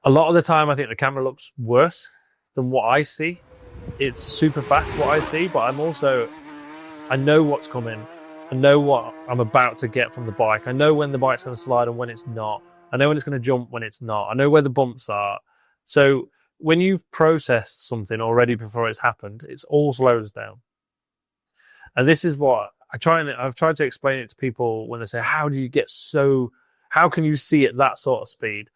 A lot of the time, I think the camera looks worse than what I see. It's super fast what I see, but I know what's coming. I know what I'm about to get from the bike. I know when the bike's going to slide and when it's not. I know when it's going to jump, when it's not. I know where the bumps are. So when you've processed something already before it's happened, it's all slows down. And this is what I've tried to explain it to people when they say, how can you see at that sort of speed?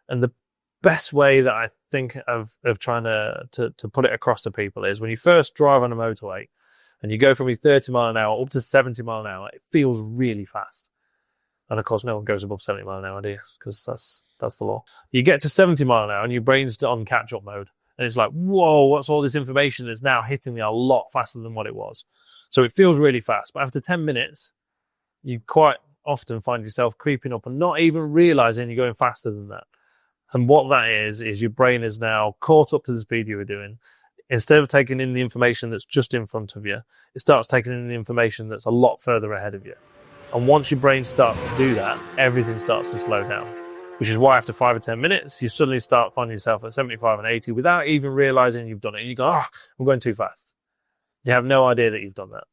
And the best way that I think of trying to put it across to people is when you first drive on a motorway and you go from 30 mile an hour up to 70 mile an hour, it feels really fast. And of course, no one goes above 70 mile an hour, do you? Because that's the law. You get to 70 mile an hour and your brain's on catch-up mode. And it's like, whoa, what's all this information that's now hitting me a lot faster than what it was? So it feels really fast. But after 10 minutes, you quite often find yourself creeping up and not even realizing you're going faster than that. And what that is your brain is now caught up to the speed you were doing. Instead of taking in the information that's just in front of you, it starts taking in the information that's a lot further ahead of you. And once your brain starts to do that, everything starts to slow down, which is why after 5 or 10 minutes, you suddenly start finding yourself at 75 and 80 without even realizing you've done it. And you go, I'm going too fast. You have no idea that you've done that.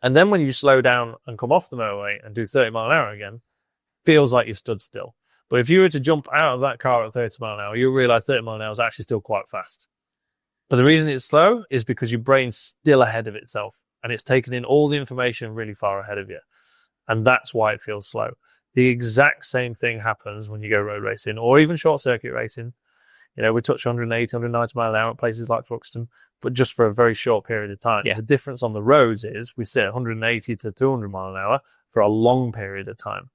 And then when you slow down and come off the motorway and do 30 mile an hour again, it feels like you stood still. But if you were to jump out of that car at 30 mile an hour, you'll realize 30 mile an hour is actually still quite fast. But the reason it's slow is because your brain's still ahead of itself and it's taken in all the information really far ahead of you. And that's why it feels slow. The exact same thing happens when you go road racing or even short circuit racing. You know, we touch 180, 190 mile an hour at places like Thruxton, but just for a very short period of time. Yeah. The difference on the roads is we sit 180 to 200 mile an hour for a long period of time.